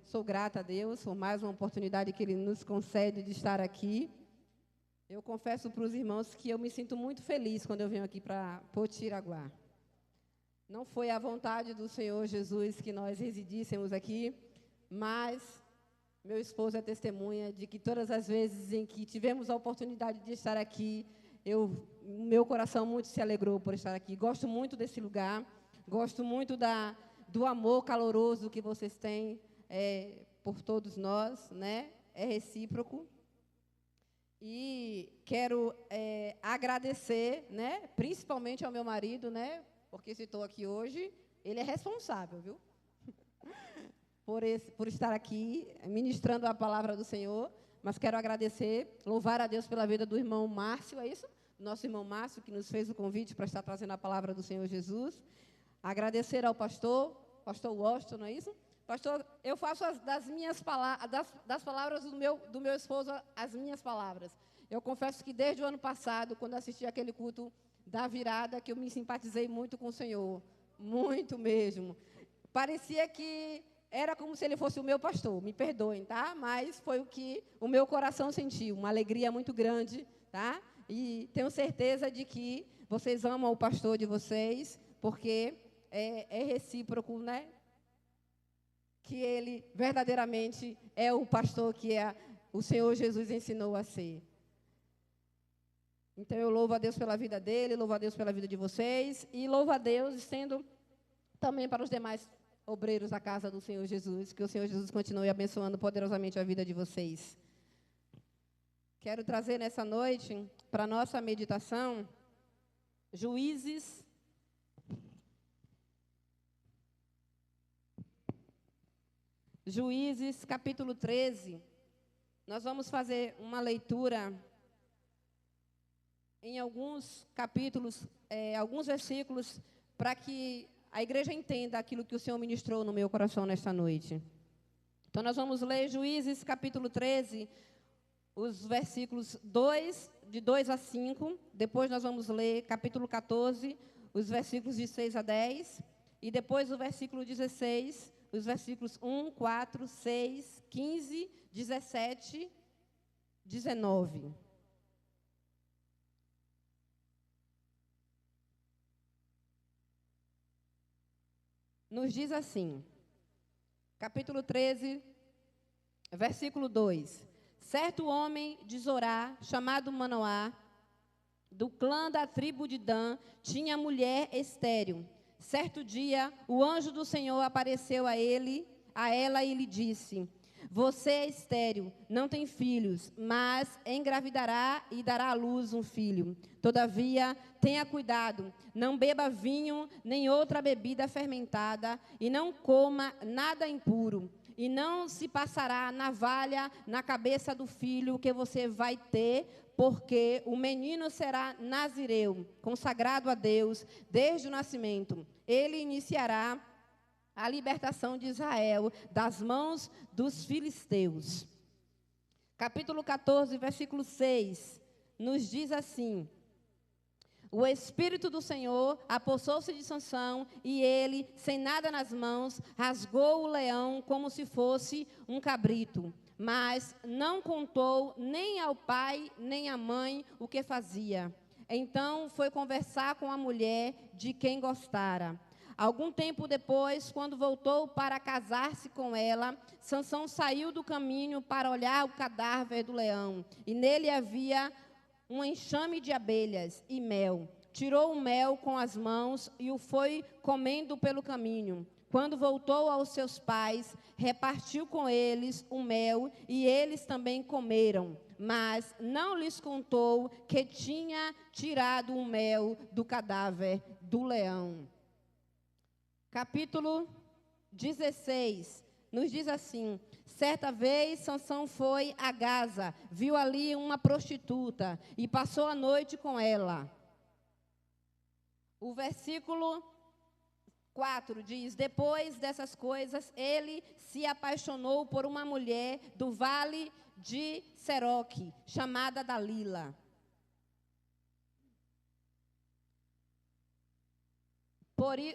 Sou grata a Deus por mais uma oportunidade que Ele nos concede de estar aqui. Eu confesso para os irmãos que eu me sinto muito feliz quando eu venho aqui para Potiraguá. Não foi a vontade do Senhor Jesus que nós residíssemos aqui, mas meu esposo é testemunha de que todas as vezes em que tivemos a oportunidade de estar aqui, meu coração muito se alegrou por estar aqui. Gosto muito desse lugar, gosto muito do amor caloroso que vocês têm por todos nós, né? É recíproco. E quero agradecer, né? Principalmente ao meu marido, né? Porque se estou aqui hoje, ele é responsável, viu? por estar aqui ministrando a palavra do Senhor. Mas quero agradecer, louvar a Deus pela vida do irmão Márcio, é isso? Nosso irmão Márcio, que nos fez o convite para estar trazendo a palavra do Senhor Jesus. Agradecer ao pastor Washington, não é isso? Pastor, eu faço das palavras do meu esposo as minhas palavras. Eu confesso que desde o ano passado, quando assisti aquele culto da virada, que eu me simpatizei muito com o Senhor. Muito mesmo. Parecia que era como se ele fosse o meu pastor. Me perdoem, tá? Mas foi o que o meu coração sentiu. Uma alegria muito grande, tá? E tenho certeza de que vocês amam o pastor de vocês, porque é recíproco, né? Que ele verdadeiramente é o pastor que o Senhor Jesus ensinou a ser. Então, eu louvo a Deus pela vida dele, louvo a Deus pela vida de vocês, e louvo a Deus, estendo também para os demais obreiros da casa do Senhor Jesus, que o Senhor Jesus continue abençoando poderosamente a vida de vocês. Quero trazer nessa noite, para a nossa meditação, Juízes, capítulo 13. Nós vamos fazer uma leitura em alguns capítulos, alguns versículos, para que a igreja entenda aquilo que o Senhor ministrou no meu coração nesta noite. Então, nós vamos ler Juízes, capítulo 13, os versículos de 2 a 5. Depois nós vamos ler capítulo 14, os versículos de 6 a 10. E depois o versículo 16, os versículos 1, 4, 6, 15, 17, 19. Nos diz assim, capítulo 13, versículo 2. Certo homem de Zorá, chamado Manoá, do clã da tribo de Dan, tinha mulher estéril. Certo dia, o anjo do Senhor apareceu a ela e lhe disse: você é estéril, não tem filhos, mas engravidará e dará à luz um filho. Todavia, tenha cuidado, não beba vinho nem outra bebida fermentada, e não coma nada impuro. E não se passará navalha na cabeça do filho que você vai ter, porque o menino será nazireu, consagrado a Deus desde o nascimento. Ele iniciará a libertação de Israel das mãos dos filisteus. Capítulo 14, versículo 6, nos diz assim: o Espírito do Senhor apossou-se de Sansão, e ele, sem nada nas mãos, rasgou o leão como se fosse um cabrito. Mas não contou nem ao pai nem à mãe o que fazia. Então foi conversar com a mulher de quem gostara. Algum tempo depois, quando voltou para casar-se com ela, Sansão saiu do caminho para olhar o cadáver do leão, e nele havia um enxame de abelhas e mel. Tirou o mel com as mãos e o foi comendo pelo caminho. Quando voltou aos seus pais, repartiu com eles o mel, e eles também comeram. Mas não lhes contou que tinha tirado o mel do cadáver do leão. Capítulo 16, nos diz assim: certa vez Sansão foi a Gaza, viu ali uma prostituta e passou a noite com ela. O versículo 4 diz: depois dessas coisas, ele se apaixonou por uma mulher do vale de Seroque, chamada Dalila.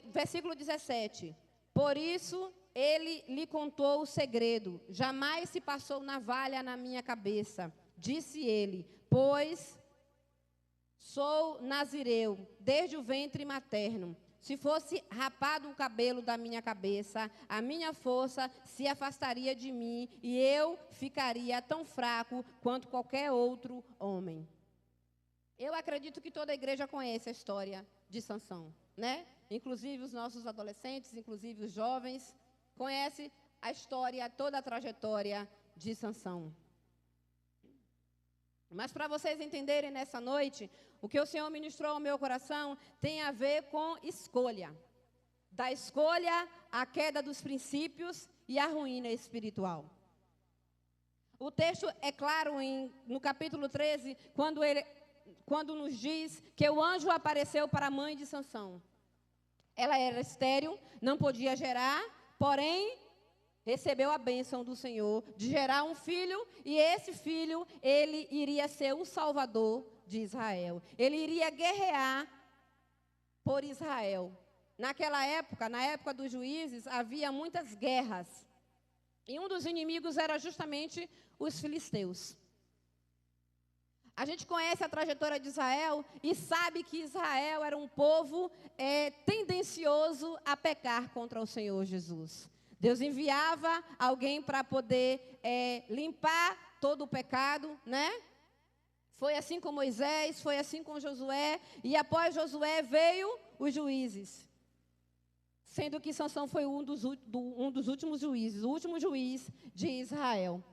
Versículo 17. Por isso ele lhe contou o segredo. Jamais se passou navalha na minha cabeça. Disse ele, pois sou nazireu, desde o ventre materno. Se fosse rapado o cabelo da minha cabeça, a minha força se afastaria de mim e eu ficaria tão fraco quanto qualquer outro homem. Eu acredito que toda a igreja conhece a história de Sansão, né? Inclusive os nossos adolescentes, inclusive os jovens, conhecem a história, toda a trajetória de Sansão. Mas para vocês entenderem nessa noite, o que o Senhor ministrou ao meu coração tem a ver com escolha. Da escolha, a queda dos princípios e a ruína espiritual. O texto é claro no capítulo 13, quando nos diz que o anjo apareceu para a mãe de Sansão. Ela era estéril, não podia gerar, porém recebeu a bênção do Senhor de gerar um filho, e esse filho, ele iria ser o salvador de Israel. Ele iria guerrear por Israel. Naquela época, na época dos juízes, havia muitas guerras. E um dos inimigos era justamente os filisteus. A gente conhece a trajetória de Israel e sabe que Israel era um povo tendencioso a pecar contra o Senhor Jesus. Deus enviava alguém para poder limpar todo o pecado, né? Foi assim com Moisés, foi assim com Josué, e após Josué veio os juízes. Sendo que Sansão foi um dos últimos juízes, o último juiz de Israel.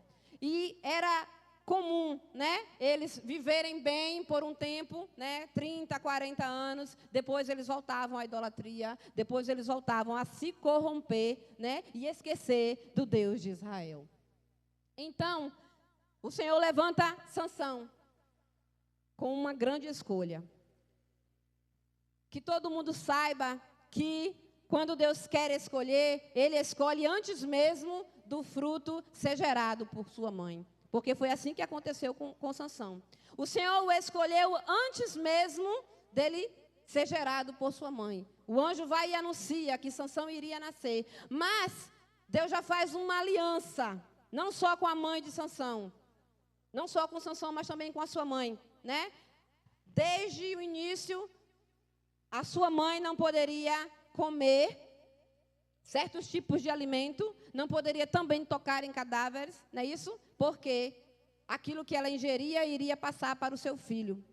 E era comum, né, eles viverem bem por um tempo, né, 30, 40 anos, depois eles voltavam à idolatria, depois eles voltavam a se corromper, né, e esquecer do Deus de Israel. Então, o Senhor levanta Sansão com uma grande escolha. Que todo mundo saiba que quando Deus quer escolher, Ele escolhe antes mesmo do fruto ser gerado por sua mãe. Porque foi assim que aconteceu com Sansão. O Senhor o escolheu antes mesmo dele ser gerado por sua mãe. O anjo vai e anuncia que Sansão iria nascer. Mas Deus já faz uma aliança, não só com a mãe de Sansão, não só com Sansão, mas também com a sua mãe, né? Desde o início, a sua mãe não poderia comer certos tipos de alimento, não poderia também tocar em cadáveres, não é isso? Porque aquilo que ela ingeria iria passar para o seu filho.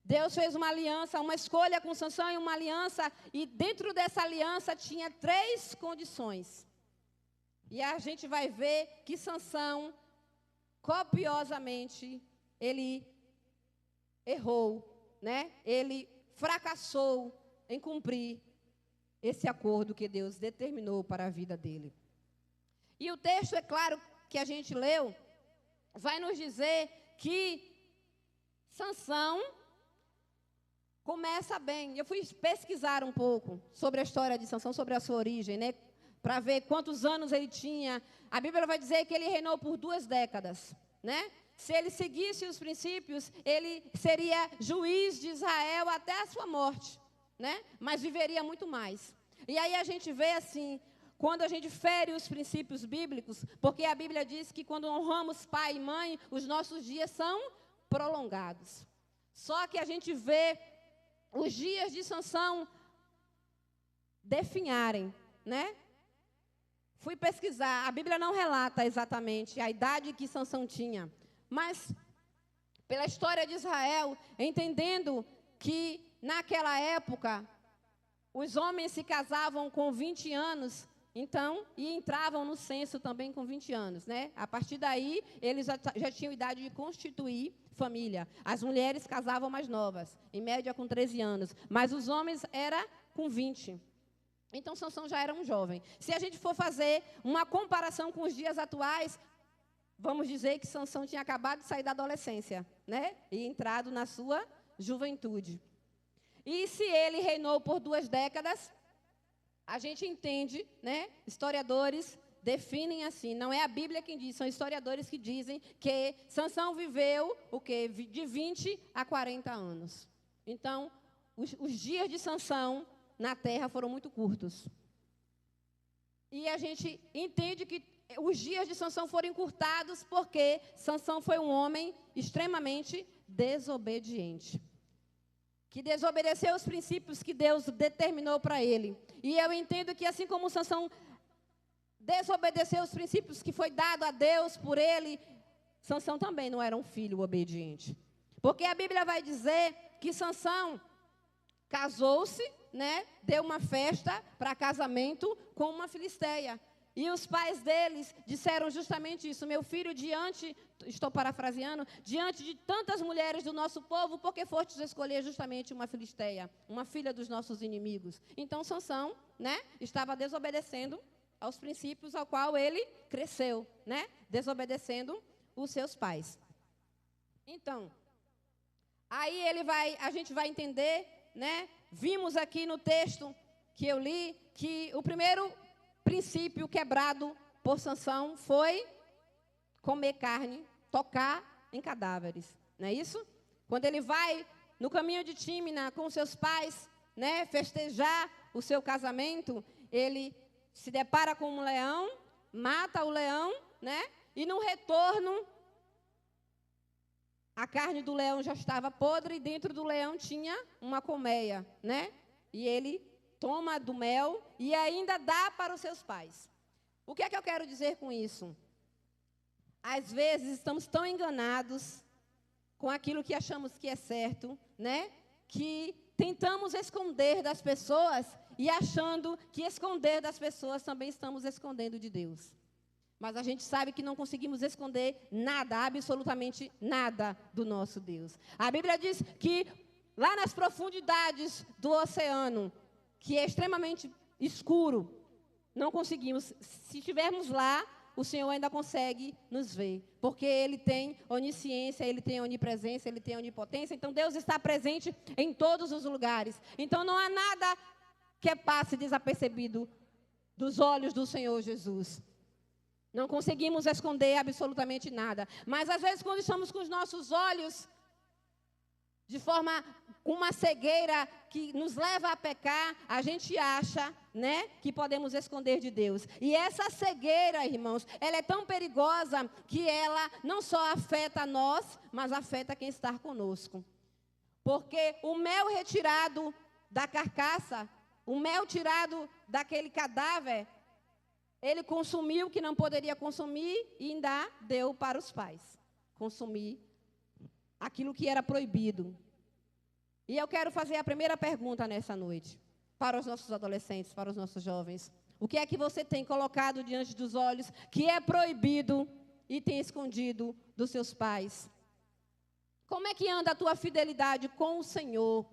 Deus fez uma aliança, uma escolha com Sansão e uma aliança, e dentro dessa aliança tinha 3 condições. E a gente vai ver que Sansão, copiosamente, ele errou, né? Ele fracassou em cumprir esse acordo que Deus determinou para a vida dele. E o texto, é claro, que a gente leu, vai nos dizer que Sansão começa bem. Eu fui pesquisar um pouco sobre a história de Sansão, sobre a sua origem, né? Para ver quantos anos ele tinha. A Bíblia vai dizer que ele reinou por 2 décadas, né? Se ele seguisse os princípios, ele seria juiz de Israel até a sua morte, né? Mas viveria muito mais. E aí a gente vê assim, quando a gente fere os princípios bíblicos, porque a Bíblia diz que quando honramos pai e mãe, os nossos dias são prolongados. Só que a gente vê os dias de Sansão definharem, né? Fui pesquisar, a Bíblia não relata exatamente a idade que Sansão tinha, mas pela história de Israel, entendendo que naquela época os homens se casavam com 20 anos, então, e entravam no censo também com 20 anos, né? A partir daí, eles já tinham idade de constituir família. As mulheres casavam mais novas, em média com 13 anos, mas os homens era com 20. Então, Sansão já era um jovem. Se a gente for fazer uma comparação com os dias atuais, vamos dizer que Sansão tinha acabado de sair da adolescência, né? E entrado na sua juventude. E se ele reinou por 2 décadas, a gente entende, né? Historiadores definem assim, não é a Bíblia quem diz, são historiadores que dizem que Sansão viveu o quê? De 20 a 40 anos. Então, os dias de Sansão na terra foram muito curtos. E a gente entende que os dias de Sansão foram encurtados porque Sansão foi um homem extremamente desobediente, que desobedeceu os princípios que Deus determinou para ele. E eu entendo que assim como Sansão desobedeceu os princípios que foi dado a Deus por ele, Sansão também não era um filho obediente. Porque a Bíblia vai dizer que Sansão casou-se, né, deu uma festa para casamento com uma filisteia. E os pais deles disseram justamente isso: meu filho, estou parafraseando, diante de tantas mulheres do nosso povo, porque fostes escolher justamente uma filisteia, uma filha dos nossos inimigos. Então Sansão, né, estava desobedecendo aos princípios ao qual ele cresceu, né, desobedecendo os seus pais. Então, aí a gente vai entender, né, vimos aqui no texto que eu li, que o primeiro princípio quebrado por Sansão foi comer carne, tocar em cadáveres, não é isso? Quando ele vai no caminho de Tímina com seus pais, né, festejar o seu casamento, ele se depara com um leão, mata o leão, né, e no retorno a carne do leão já estava podre e dentro do leão tinha uma colmeia, né? E ele toma do mel e ainda dá para os seus pais. O que é que eu quero dizer com isso? Às vezes estamos tão enganados com aquilo que achamos que é certo, né? Que tentamos esconder das pessoas e achando que esconder das pessoas também estamos escondendo de Deus. Mas a gente sabe que não conseguimos esconder nada, absolutamente nada do nosso Deus. A Bíblia diz que lá nas profundidades do oceano, que é extremamente escuro, não conseguimos. Se estivermos lá, o Senhor ainda consegue nos ver. Porque Ele tem onisciência, Ele tem onipresença, Ele tem onipotência. Então Deus está presente em todos os lugares. Então não há nada que passe desapercebido dos olhos do Senhor Jesus. Não conseguimos esconder absolutamente nada. Mas, às vezes, quando estamos com os nossos olhos de forma, uma cegueira que nos leva a pecar, a gente acha, né, que podemos esconder de Deus. E essa cegueira, irmãos, ela é tão perigosa que ela não só afeta a nós, mas afeta quem está conosco. Porque o mel retirado da carcaça, o mel tirado daquele cadáver, ele consumiu o que não poderia consumir e ainda deu para os pais consumir aquilo que era proibido. E eu quero fazer a primeira pergunta nessa noite, para os nossos adolescentes, para os nossos jovens. O que é que você tem colocado diante dos olhos que é proibido e tem escondido dos seus pais? Como é que anda a tua fidelidade com o Senhor?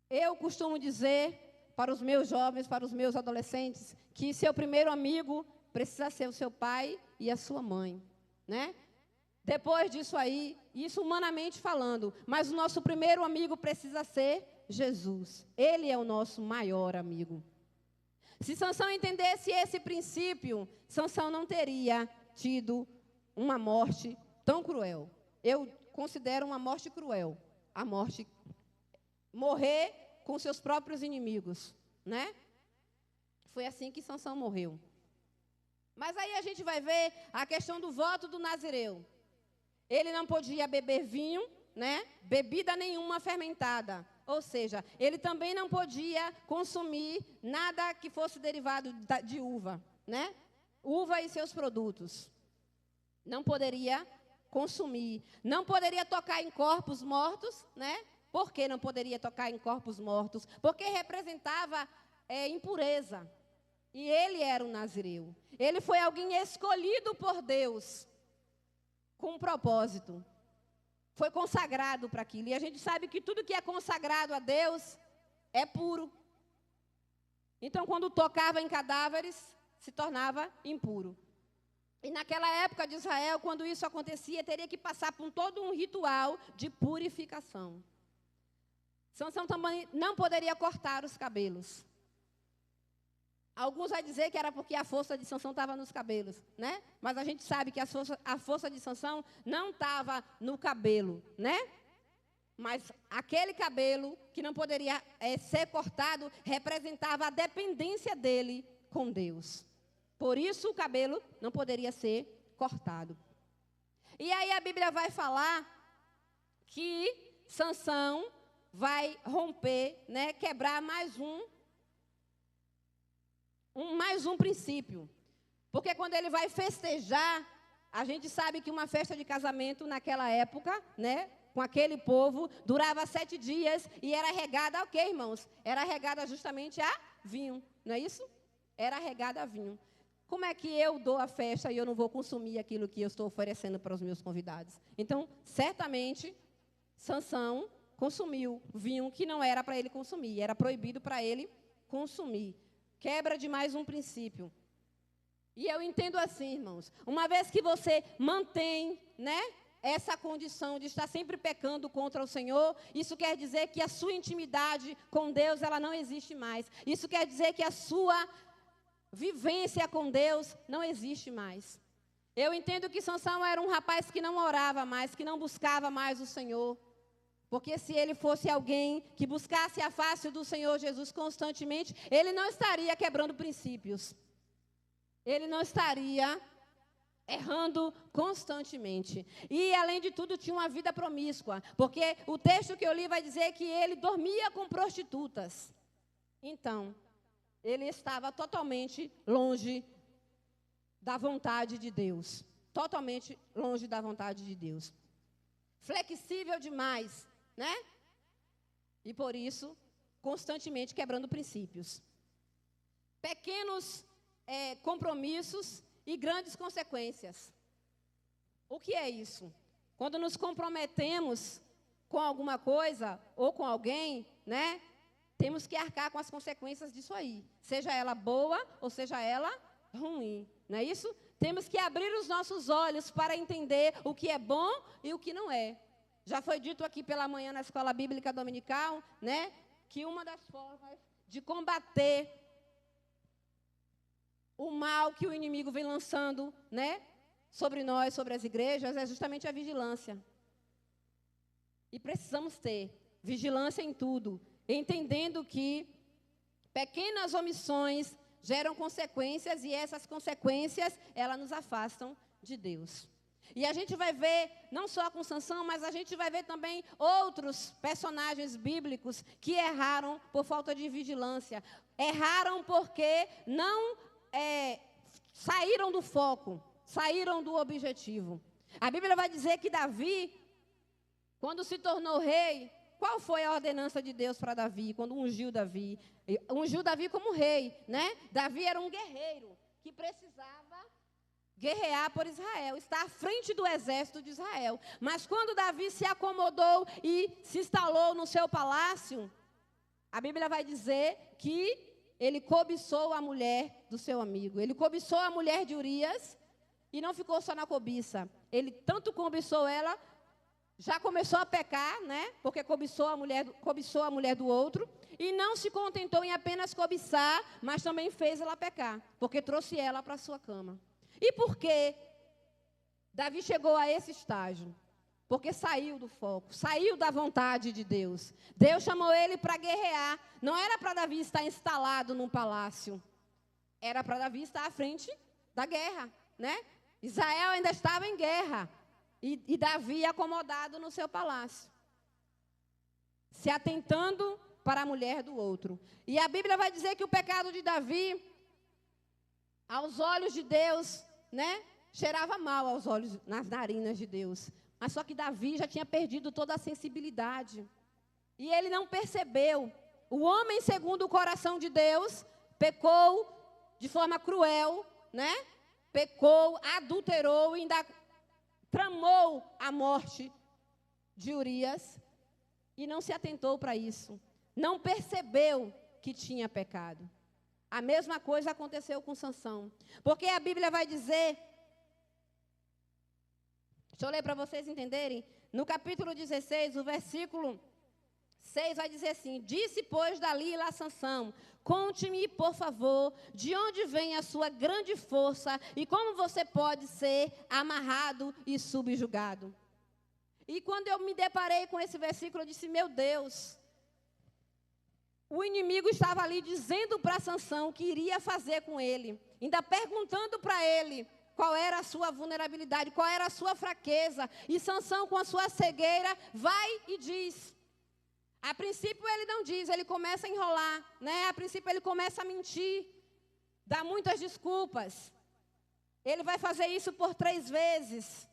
Eu costumo dizer para os meus jovens, para os meus adolescentes, que seu primeiro amigo precisa ser o seu pai e a sua mãe, né? Depois disso aí, isso humanamente falando, mas o nosso primeiro amigo precisa ser Jesus. Ele é o nosso maior amigo. Se Sansão entendesse esse princípio, Sansão não teria tido uma morte tão cruel. Eu considero uma morte cruel, a morte, morrer com seus próprios inimigos, né? Foi assim que Sansão morreu. Mas aí a gente vai ver a questão do voto do nazireu. Ele não podia beber vinho, né? Bebida nenhuma fermentada. Ou seja, ele também não podia consumir nada que fosse derivado de uva, né? Uva e seus produtos. Não poderia consumir. Não poderia tocar em corpos mortos, né? Por que não poderia tocar em corpos mortos? Porque representava impureza. E ele era um nazireu. Ele foi alguém escolhido por Deus com um propósito. Foi consagrado para aquilo. E a gente sabe que tudo que é consagrado a Deus é puro. Então, quando tocava em cadáveres, se tornava impuro. E naquela época de Israel, quando isso acontecia, teria que passar por todo um ritual de purificação. Sansão também não poderia cortar os cabelos. Alguns vão dizer que era porque a força de Sansão estava nos cabelos, né? Mas a gente sabe que a força de Sansão não estava no cabelo, né? Mas aquele cabelo que não poderia ser cortado representava a dependência dele com Deus. Por isso o cabelo não poderia ser cortado. E aí a Bíblia vai falar que Sansão vai romper, né, quebrar mais um princípio. Porque quando ele vai festejar, a gente sabe que uma festa de casamento naquela época, né, com aquele povo, durava 7 dias e era regada a quê, irmãos? Era regada justamente a vinho, não é isso? Era regada a vinho. Como é que eu dou a festa e eu não vou consumir aquilo que eu estou oferecendo para os meus convidados? Então, certamente, Sansão consumiu vinho que não era para ele consumir, era proibido para ele consumir. Quebra de mais um princípio. E eu entendo assim, irmãos, uma vez que você mantém, né, essa condição de estar sempre pecando contra o Senhor, isso quer dizer que a sua intimidade com Deus, ela não existe mais. Isso quer dizer que a sua vivência com Deus não existe mais. Eu entendo que Sansão era um rapaz que não orava mais, que não buscava mais o Senhor. Porque se ele fosse alguém que buscasse a face do Senhor Jesus constantemente, ele não estaria quebrando princípios. Ele não estaria errando constantemente. E, além de tudo, tinha uma vida promíscua. Porque o texto que eu li vai dizer que ele dormia com prostitutas. Então, ele estava totalmente longe da vontade de Deus. Totalmente longe da vontade de Deus. Flexível demais, né? E, por isso, constantemente quebrando princípios. Pequenos compromissos e grandes consequências. O que é isso? Quando nos comprometemos com alguma coisa ou com alguém, né? Temos que arcar com as consequências disso aí. Seja ela boa ou seja ela ruim. Não é isso? Temos que abrir os nossos olhos para entender o que é bom e o que não é. Já foi dito aqui pela manhã na Escola Bíblica Dominical, né? Que uma das formas de combater o mal que o inimigo vem lançando, né, sobre nós, sobre as igrejas, é justamente a vigilância. E precisamos ter vigilância em tudo, entendendo que pequenas omissões geram consequências e essas consequências, elas nos afastam de Deus. E a gente vai ver, não só com Sansão, mas a gente vai ver também outros personagens bíblicos que erraram por falta de vigilância. Erraram porque não saíram do foco, saíram do objetivo. A Bíblia vai dizer que Davi, quando se tornou rei, qual foi a ordenança de Deus para Davi, quando ungiu Davi? Ungiu Davi como rei, né? Davi era um guerreiro que precisava guerrear por Israel, estar à frente do exército de Israel. Mas quando Davi se acomodou e se instalou no seu palácio, a Bíblia vai dizer que ele cobiçou a mulher do seu amigo. Ele cobiçou a mulher de Urias e não ficou só na cobiça. Ele tanto cobiçou ela, já começou a pecar, né? Porque cobiçou a mulher do outro. E não se contentou em apenas cobiçar, mas também fez ela pecar. Porque trouxe ela para a sua cama. E por que Davi chegou a esse estágio? Porque saiu do foco, saiu da vontade de Deus. Deus chamou ele para guerrear. Não era para Davi estar instalado num palácio. Era para Davi estar à frente da guerra, né? Israel ainda estava em guerra. E Davi acomodado no seu palácio. Se atentando para a mulher do outro. E a Bíblia vai dizer que o pecado de Davi, aos olhos de Deus, né? Cheirava mal aos olhos, nas narinas de Deus. Mas só que Davi já tinha perdido toda a sensibilidade. E ele não percebeu. O homem, segundo o coração de Deus, pecou de forma cruel, né? Pecou, adulterou e ainda tramou a morte de Urias. E não se atentou para isso. Não percebeu que tinha pecado. A mesma coisa aconteceu com Sansão. Porque a Bíblia vai dizer... Deixa eu ler para vocês entenderem. No capítulo 16, o versículo 6 vai dizer assim: disse, pois, Dalila a Sansão: conte-me, por favor, de onde vem a sua grande força e como você pode ser amarrado e subjugado. E quando eu me deparei com esse versículo, eu disse, meu Deus, o inimigo estava ali dizendo para Sansão o que iria fazer com ele, ainda perguntando para ele qual era a sua vulnerabilidade, qual era a sua fraqueza. E Sansão, com a sua cegueira, vai e diz. A princípio ele não diz, ele começa a enrolar, né? A princípio ele começa a mentir, dá muitas desculpas. Ele vai fazer isso por 3 vezes.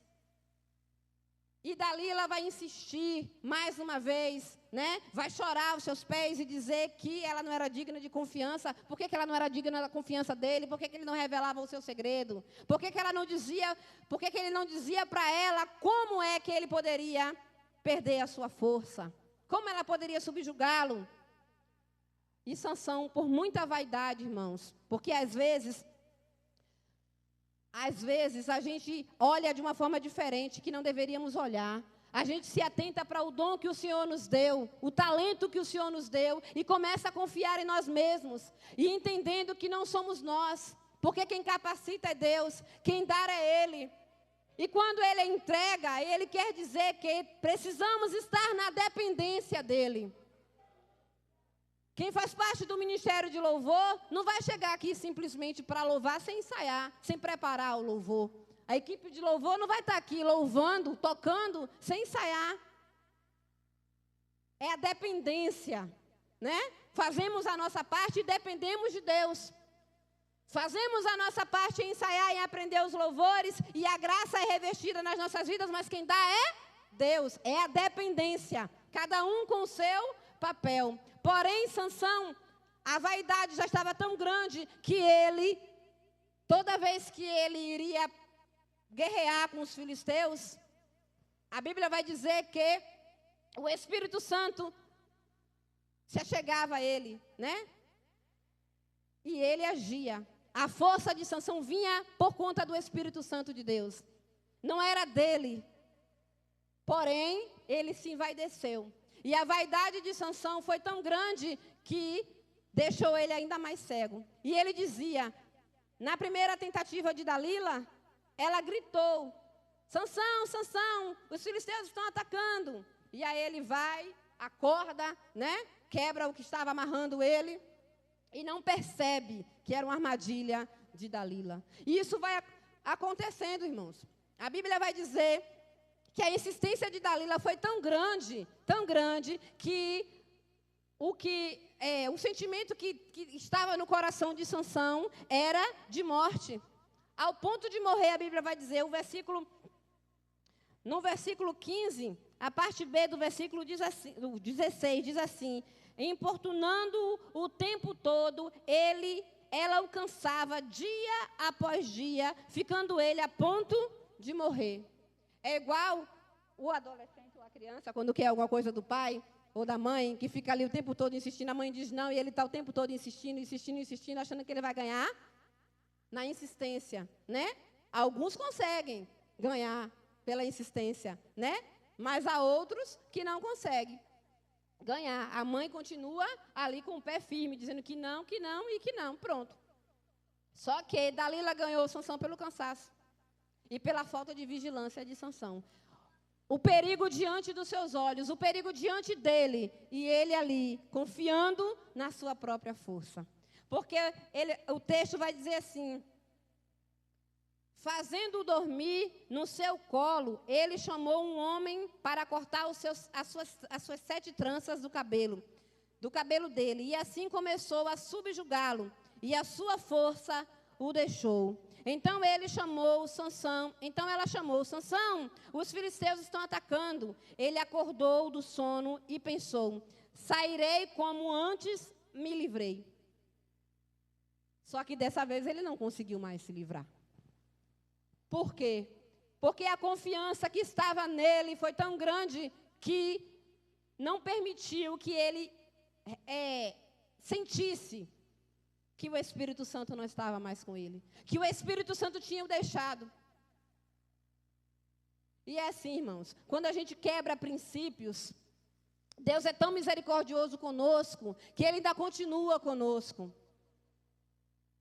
E Dalila vai insistir mais uma vez, né? Vai chorar aos seus pés e dizer que ela não era digna de confiança. Por que ela não era digna da confiança dele? Por que ele não revelava o seu segredo? Por que ela não dizia, por que ele não dizia para ela como é que ele poderia perder a sua força? Como ela poderia subjugá-lo? E Sansão, por muita vaidade, irmãos, porque às vezes a gente olha de uma forma diferente que não deveríamos olhar. A gente se atenta para o dom que o Senhor nos deu, o talento que o Senhor nos deu, e começa a confiar em nós mesmos, e entendendo que não somos nós, porque quem capacita é Deus, quem dá é Ele. E quando Ele entrega, Ele quer dizer que precisamos estar na dependência dEle. Quem faz parte do ministério de louvor não vai chegar aqui simplesmente para louvar sem ensaiar, sem preparar o louvor. A equipe de louvor não vai estar aqui louvando, tocando, sem ensaiar. É a dependência, né? Fazemos a nossa parte e dependemos de Deus. Fazemos a nossa parte em ensaiar e aprender os louvores, e a graça é revestida nas nossas vidas, mas quem dá é Deus. É a dependência, cada um com o seu papel. Porém, Sansão, a vaidade já estava tão grande que ele, toda vez que ele iria guerrear com os filisteus, a Bíblia vai dizer que o Espírito Santo se achegava a ele, né? E ele agia. A força de Sansão vinha por conta do Espírito Santo de Deus. Não era dele. Porém, ele se envaideceu. E a vaidade de Sansão foi tão grande que deixou ele ainda mais cego. E ele dizia, na primeira tentativa de Dalila, ela gritou, Sansão, Sansão, os filisteus estão atacando. E aí ele vai, acorda, né? Quebra o que estava amarrando ele e não percebe que era uma armadilha de Dalila. E isso vai acontecendo, irmãos. A Bíblia vai dizer que a insistência de Dalila foi tão grande, que o sentimento que estava no coração de Sansão era de morte. Ao ponto de morrer, a Bíblia vai dizer, no versículo 15, a parte B do versículo 16, diz assim, importunando o tempo todo, ela o cansava dia após dia, ficando ele a ponto de morrer. É igual o adolescente ou a criança, quando quer alguma coisa do pai ou da mãe, que fica ali o tempo todo insistindo, a mãe diz não, e ele está o tempo todo insistindo, achando que ele vai ganhar na insistência, né? Alguns conseguem ganhar pela insistência, né? Mas há outros que não conseguem ganhar. A mãe continua ali com o pé firme, dizendo que não, e que não, pronto. Só que Dalila ganhou Sansão pelo cansaço e pela falta de vigilância de Sansão. O perigo diante dos seus olhos, o perigo diante dele, e ele ali, confiando na sua própria força. Porque o texto vai dizer assim, fazendo-o dormir no seu colo, ele chamou um homem para cortar as suas 7 tranças do cabelo dele, e assim começou a subjugá-lo, e a sua força o deixou. Então ela chamou Sansão, os filisteus estão atacando. Ele acordou do sono e pensou, sairei como antes me livrei. Só que dessa vez ele não conseguiu mais se livrar. Por quê? Porque a confiança que estava nele foi tão grande que não permitiu que ele sentisse que o Espírito Santo não estava mais com ele, que o Espírito Santo tinha o deixado. E é assim, irmãos, quando a gente quebra princípios, Deus é tão misericordioso conosco, que Ele ainda continua conosco.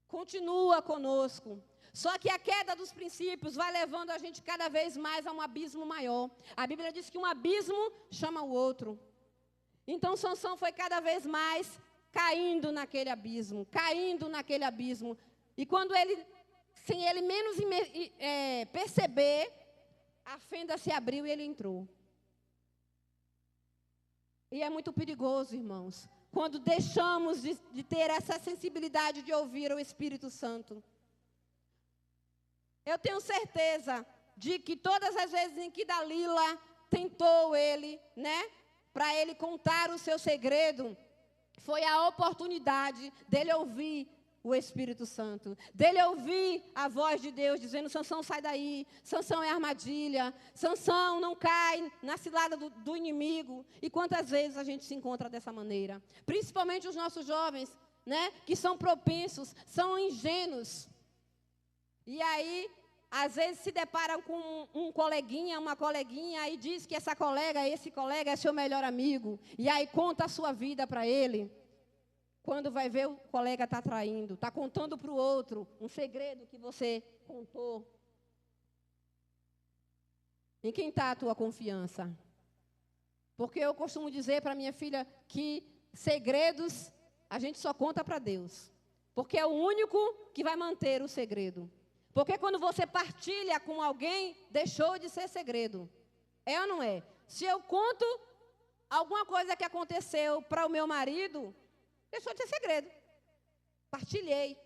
Continua conosco. Só que a queda dos princípios vai levando a gente cada vez mais a um abismo maior. A Bíblia diz que um abismo chama o outro. Então Sansão foi cada vez mais caindo naquele abismo, caindo naquele abismo. E quando ele, sem ele menos perceber, a fenda se abriu e ele entrou. E é muito perigoso, irmãos, quando deixamos de ter essa sensibilidade de ouvir o Espírito Santo. Eu tenho certeza de que todas as vezes em que Dalila tentou ele, para ele contar o seu segredo, foi a oportunidade dele ouvir o Espírito Santo, dele ouvir a voz de Deus dizendo: Sansão, sai daí, Sansão é armadilha, Sansão, não cai na cilada do inimigo. E quantas vezes a gente se encontra dessa maneira? Principalmente os nossos jovens, que são propensos, são ingênuos. E aí, às vezes se deparam com um coleguinha, uma coleguinha, e diz que esse colega é seu melhor amigo. E aí conta a sua vida para ele. Quando vai ver, o colega está traindo, está contando para o outro um segredo que você contou. Em quem está a tua confiança? Porque eu costumo dizer para minha filha que segredos a gente só conta para Deus. Porque é o único que vai manter o segredo. Porque quando você partilha com alguém, deixou de ser segredo. É ou não é? Se eu conto alguma coisa que aconteceu para o meu marido, deixou de ser segredo. Partilhei.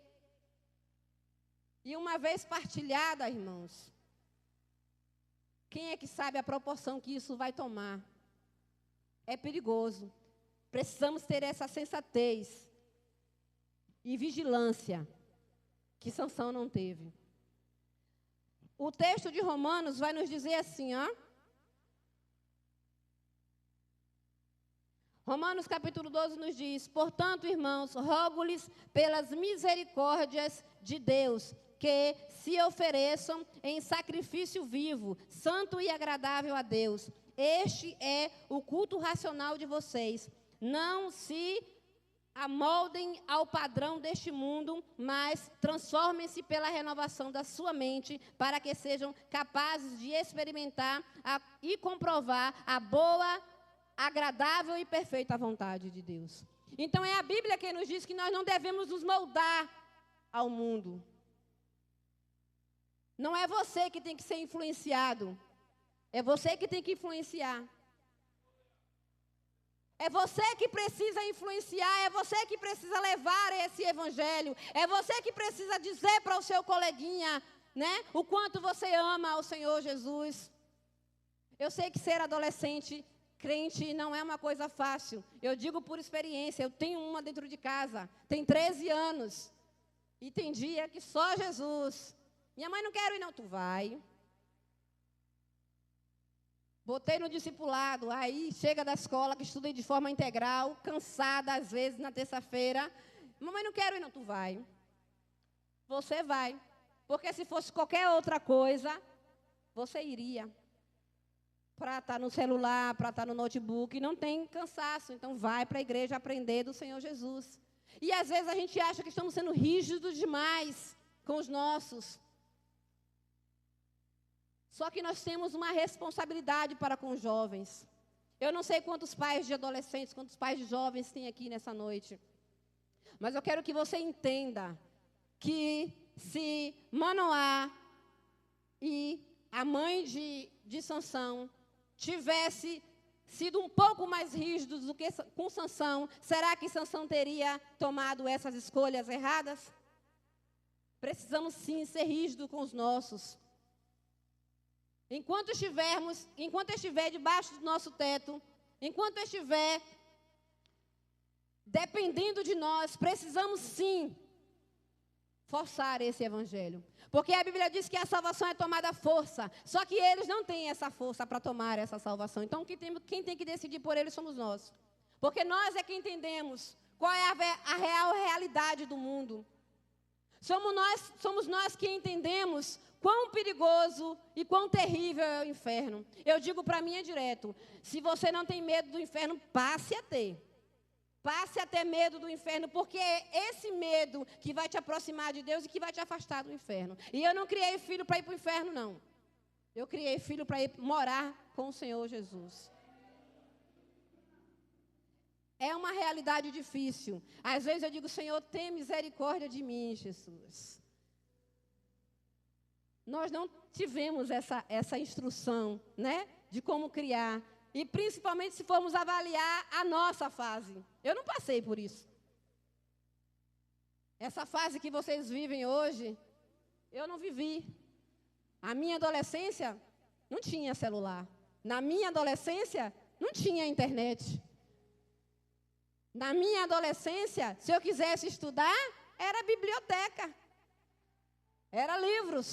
E uma vez partilhada, irmãos, quem é que sabe a proporção que isso vai tomar? É perigoso. Precisamos ter essa sensatez e vigilância que Sansão não teve. O texto de Romanos vai nos dizer assim, Romanos capítulo 12 nos diz: portanto, irmãos, rogo-lhes pelas misericórdias de Deus, que se ofereçam em sacrifício vivo, santo e agradável a Deus. Este é o culto racional de vocês. Não se amoldem ao padrão deste mundo, mas transformem-se pela renovação da sua mente, para que sejam capazes de experimentar e comprovar a boa, agradável e perfeita vontade de Deus. Então é a Bíblia que nos diz que nós não devemos nos moldar ao mundo. Não é você que tem que ser influenciado, é você que tem que influenciar. É você que precisa influenciar, é você que precisa levar esse evangelho, é você que precisa dizer para o seu coleguinha, o quanto você ama ao Senhor Jesus. Eu sei que ser adolescente crente não é uma coisa fácil. Eu digo por experiência, eu tenho uma dentro de casa, tem 13 anos. E tem dia que só Jesus. Minha mãe, não quero ir não, tu vai. Botei no discipulado, aí chega da escola, que estudei de forma integral, cansada às vezes na terça-feira. Mamãe, não quero ir não, tu vai. Você vai. Porque se fosse qualquer outra coisa, você iria. Para estar no celular, para estar no notebook, não tem cansaço. Então vai para a igreja aprender do Senhor Jesus. E às vezes a gente acha que estamos sendo rígidos demais com os nossos. Só que nós temos uma responsabilidade para com os jovens. Eu não sei quantos pais de adolescentes, quantos pais de jovens tem aqui nessa noite. Mas eu quero que você entenda que se Manoá e a mãe de Sansão tivesse sido um pouco mais rígidos do que com Sansão, será que Sansão teria tomado essas escolhas erradas? Precisamos sim ser rígidos com os nossos. Enquanto estiver debaixo do nosso teto, enquanto estiver dependendo de nós, precisamos sim forçar esse evangelho. Porque a Bíblia diz que a salvação é tomada à força, só que eles não têm essa força para tomar essa salvação. Então quem tem que decidir por eles somos nós. Porque nós é que entendemos qual é a real realidade do mundo. Somos nós que entendemos quão perigoso e quão terrível é o inferno. Eu digo para mim direto, se você não tem medo do inferno, passe a ter. Passe a ter medo do inferno, porque é esse medo que vai te aproximar de Deus e que vai te afastar do inferno. E eu não criei filho para ir para o inferno, não. Eu criei filho para ir morar com o Senhor Jesus. É uma realidade difícil. Às vezes eu digo, Senhor, tem misericórdia de mim, Jesus. Nós não tivemos essa instrução, né, de como criar. E principalmente se formos avaliar a nossa fase. Eu não passei por isso. Essa fase que vocês vivem hoje, eu não vivi. A minha adolescência não tinha celular. Na minha adolescência não tinha internet. Na minha adolescência, se eu quisesse estudar, era biblioteca. Era livros.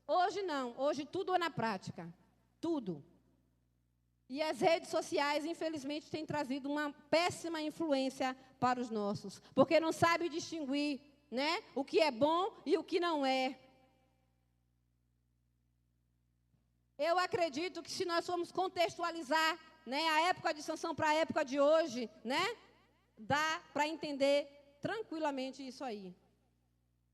Hoje não. Hoje tudo é na prática. Tudo. E as redes sociais, infelizmente, têm trazido uma péssima influência para os nossos. Porque não sabem distinguir, né, o que é bom e o que não é. Eu acredito que se nós formos contextualizar, né, a época de Sansão para a época de hoje, né, dá para entender tranquilamente isso aí.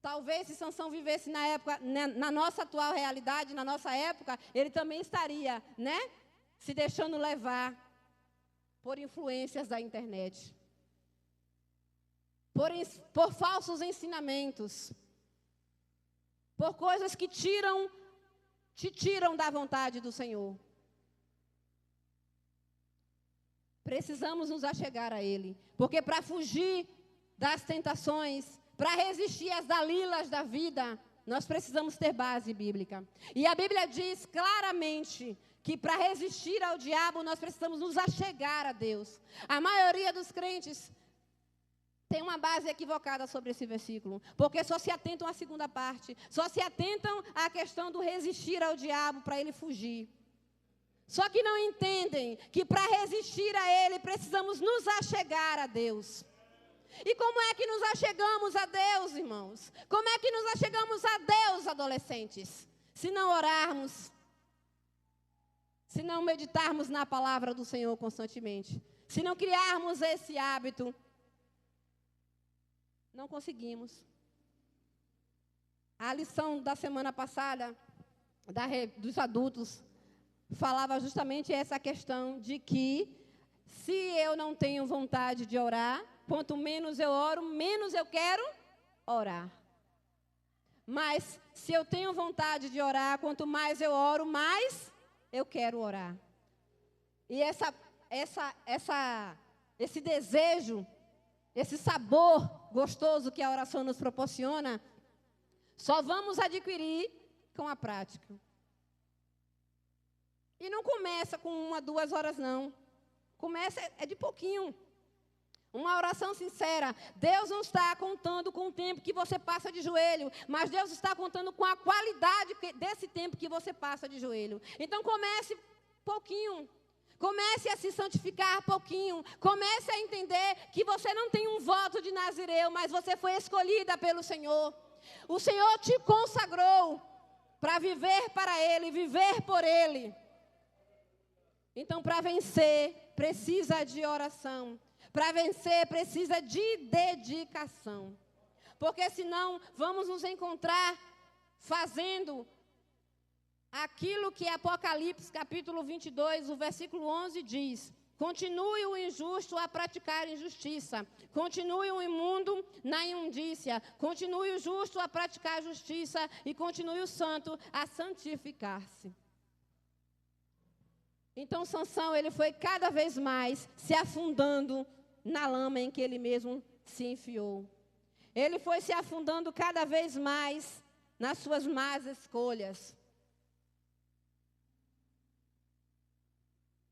Talvez se Sansão vivesse na época, né, na nossa atual realidade, na nossa época, ele também estaria, né, se deixando levar por influências da internet, por falsos ensinamentos, por coisas que te tiram da vontade do Senhor. Precisamos nos achegar a Ele, porque para fugir das tentações, para resistir às dalilas da vida, nós precisamos ter base bíblica. E a Bíblia diz claramente que para resistir ao diabo, nós precisamos nos achegar a Deus. A maioria dos crentes tem uma base equivocada sobre esse versículo, porque só se atentam à segunda parte, só se atentam à questão do resistir ao diabo para ele fugir. Só que não entendem que para resistir a ele, precisamos nos achegar a Deus. E como é que nos achegamos a Deus, irmãos? Como é que nos achegamos a Deus, adolescentes? Se não orarmos, se não meditarmos na palavra do Senhor constantemente, se não criarmos esse hábito, não conseguimos. A lição da semana passada, dos adultos, falava justamente essa questão de que, se eu não tenho vontade de orar, quanto menos eu oro, menos eu quero orar. Mas, se eu tenho vontade de orar, quanto mais eu oro, mais eu quero orar. E esse desejo, esse sabor gostoso que a oração nos proporciona, só vamos adquirir com a prática. E não começa com 1, 2 horas, não. Começa de pouquinho. Uma oração sincera. Deus não está contando com o tempo que você passa de joelho, mas Deus está contando com a qualidade desse tempo que você passa de joelho. Então comece pouquinho. Comece a se santificar pouquinho. Comece a entender que você não tem um voto de nazireu, mas você foi escolhida pelo Senhor. O Senhor te consagrou para viver para Ele, viver por Ele. Então, para vencer, precisa de oração. Para vencer, precisa de dedicação. Porque senão, vamos nos encontrar fazendo aquilo que Apocalipse, capítulo 22, o versículo 11 diz: continue o injusto a praticar injustiça, continue o imundo na imundícia, continue o justo a praticar justiça e continue o santo a santificar-se. Então, Sansão, ele foi cada vez mais se afundando na lama em que ele mesmo se enfiou. Ele foi se afundando cada vez mais nas suas más escolhas,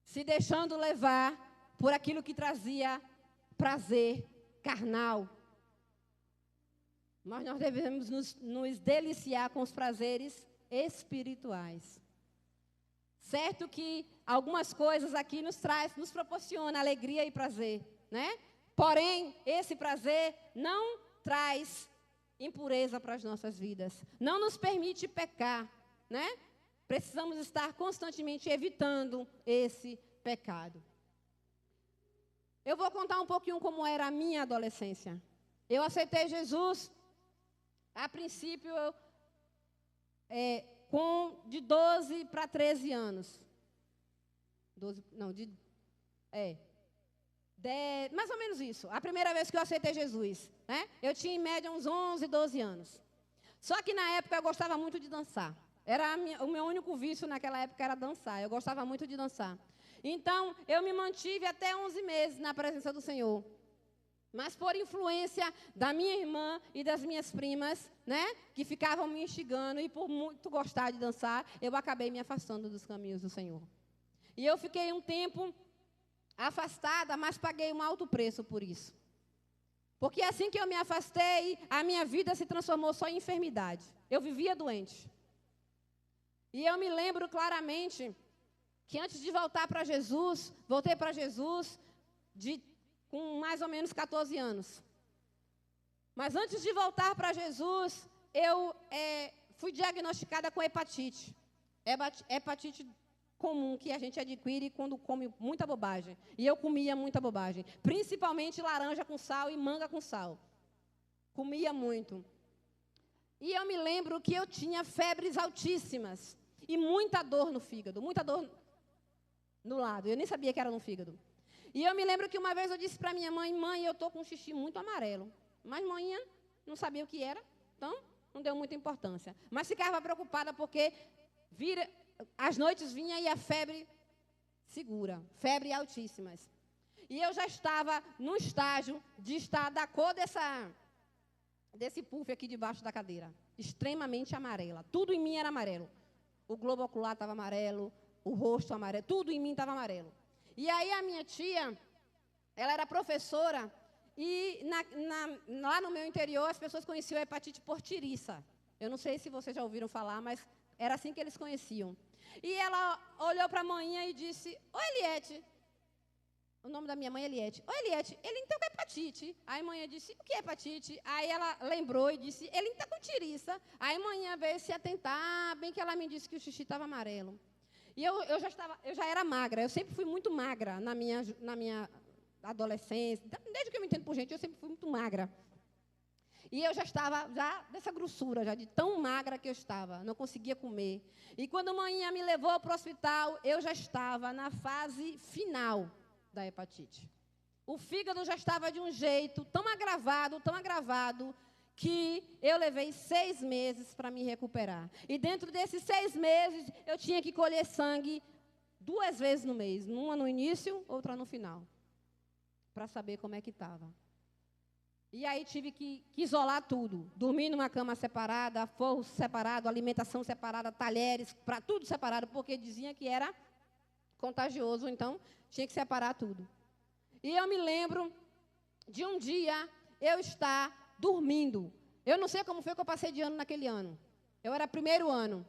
se deixando levar por aquilo que trazia prazer carnal. Mas nós devemos nos deliciar com os prazeres espirituais. Certo que algumas coisas aqui nos proporciona alegria e prazer, né? Porém, esse prazer não traz impureza para as nossas vidas. Não nos permite pecar, né? Precisamos estar constantemente evitando esse pecado. Eu vou contar um pouquinho como era a minha adolescência. Eu aceitei Jesus, a princípio, de 12 para 13 anos. 12, não, mais ou menos isso. A primeira vez que eu aceitei Jesus, né? Eu tinha em média uns 11, 12 anos. Só que na época eu gostava muito de dançar. O meu único vício naquela época era dançar. Eu gostava muito de dançar. Então, eu me mantive até 11 meses na presença do Senhor. Mas por influência da minha irmã e das minhas primas, né, que ficavam me instigando e por muito gostar de dançar, eu acabei me afastando dos caminhos do Senhor. E eu fiquei um tempo afastada, mas paguei um alto preço por isso. Porque assim que eu me afastei, a minha vida se transformou só em enfermidade. Eu vivia doente. E eu me lembro claramente que antes de voltar para Jesus, voltei para Jesus com mais ou menos 14 anos. Mas antes de voltar para Jesus, eu fui diagnosticada com hepatite. Hepatite comum que a gente adquire quando come muita bobagem. E eu comia muita bobagem. Principalmente laranja com sal e manga com sal. Comia muito. E eu me lembro que eu tinha febres altíssimas. E muita dor no fígado. Muita dor no lado. Eu nem sabia que era no fígado. E eu me lembro que uma vez eu disse para minha mãe: mãe, eu estou com um xixi muito amarelo. Mas mãe não sabia o que era. Então, não deu muita importância. Mas ficava preocupada porque as noites vinha e a febre segura, febre altíssimas. E eu já estava no estágio de estar da cor desse puff aqui debaixo da cadeira. Extremamente amarela. Tudo em mim era amarelo. O globo ocular estava amarelo, o rosto amarelo, tudo em mim estava amarelo. E aí a minha tia, ela era professora e lá no meu interior as pessoas conheciam a hepatite por tiriça. Eu não sei se vocês já ouviram falar, mas era assim que eles conheciam. E ela olhou para a manhã e disse: oi, Eliette. O nome da minha mãe é Eliette. Oi, Eliette, ele está com hepatite. Aí a manhã disse: o que é hepatite? Aí ela lembrou e disse: ele está com tiriça. Aí a manhã veio se atentar, bem que ela me disse que o xixi estava amarelo. E eu já era magra, eu sempre fui muito magra na minha adolescência. Desde que eu me entendo por gente, eu sempre fui muito magra. E eu já estava dessa grossura, já de tão magra que eu estava, não conseguia comer. E quando a manhã me levou para o hospital, eu já estava na fase final da hepatite. O fígado já estava de um jeito tão agravado, que eu levei 6 meses para me recuperar. E dentro desses 6 meses, eu tinha que colher sangue 2 vezes no mês. Uma no início, outra no final. Para saber como é que estava. E aí tive que isolar tudo. Dormir numa cama separada, forro separado, alimentação separada, talheres, para tudo separado, porque dizia que era contagioso, então tinha que separar tudo. E eu me lembro de um dia eu estar dormindo. Eu não sei como foi que eu passei de ano naquele ano. Eu era primeiro ano.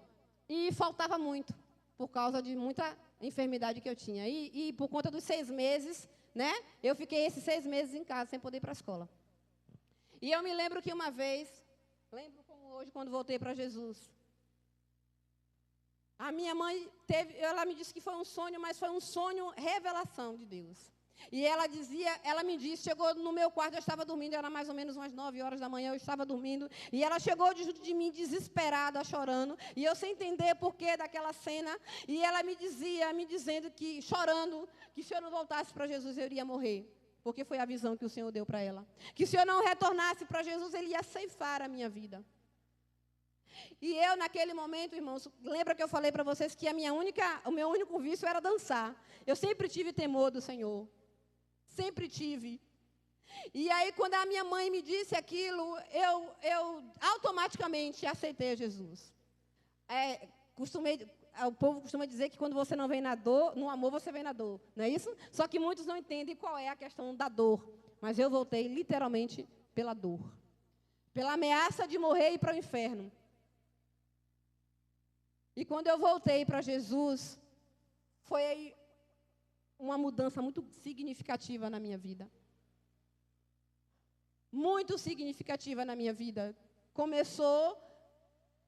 E faltava muito, por causa de muita enfermidade que eu tinha. E por conta dos 6 meses, né? Eu fiquei esses 6 meses em casa, sem poder ir para a escola. E eu me lembro que uma vez, lembro como hoje, quando voltei para Jesus, a minha mãe ela me disse que foi um sonho, mas foi um sonho revelação de Deus. E ela me disse, chegou no meu quarto, eu estava dormindo, era mais ou menos umas 9 horas da manhã, eu estava dormindo, e ela chegou junto de mim, desesperada, chorando, e eu sem entender o porquê daquela cena, e ela me dizendo que, chorando, que se eu não voltasse para Jesus, eu iria morrer, porque foi a visão que o Senhor deu para ela. Que se eu não retornasse para Jesus, Ele ia ceifar a minha vida. E eu, naquele momento, irmãos, lembra que eu falei para vocês que o meu único vício era dançar. Eu sempre tive temor do Senhor. Sempre tive. E aí, quando a minha mãe me disse aquilo, eu automaticamente aceitei Jesus. O povo costuma dizer que quando você não vem na dor, no amor você vem na dor. Não é isso? Só que muitos não entendem qual é a questão da dor. Mas eu voltei literalmente pela dor. Pela ameaça de morrer e ir para o inferno. E quando eu voltei para Jesus, foi uma mudança muito significativa na minha vida. Muito significativa na minha vida. Começou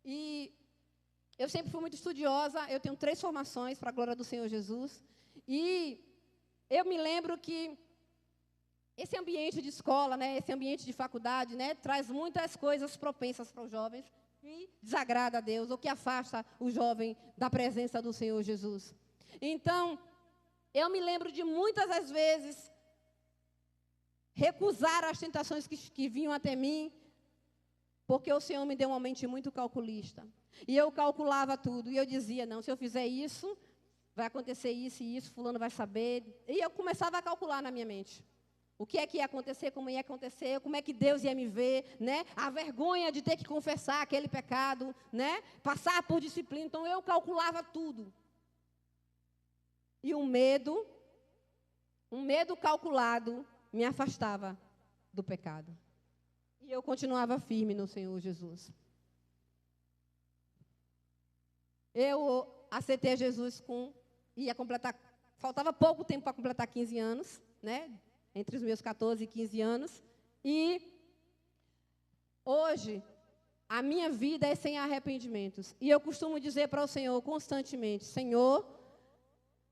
e eu sempre fui muito estudiosa, eu tenho 3 formações para a glória do Senhor Jesus. E eu me lembro que esse ambiente de escola, né, esse ambiente de faculdade, né, traz muitas coisas propensas para os jovens que desagrada a Deus, ou que afasta o jovem da presença do Senhor Jesus. Então, eu me lembro de muitas das vezes recusar as tentações que vinham até mim, porque o Senhor me deu uma mente muito calculista. E eu calculava tudo, e eu dizia, não, se eu fizer isso, vai acontecer isso e isso, fulano vai saber. E eu começava a calcular na minha mente. O que é que ia acontecer, como ia acontecer, como é que Deus ia me ver, né? A vergonha de ter que confessar aquele pecado, né? Passar por disciplina. Então, eu calculava tudo. E um medo calculado, me afastava do pecado. E eu continuava firme no Senhor Jesus. Eu aceitei Jesus ia completar, faltava pouco tempo para completar 15 anos, né? Entre os meus 14 e 15 anos. E hoje, a minha vida é sem arrependimentos. E eu costumo dizer para o Senhor constantemente, Senhor,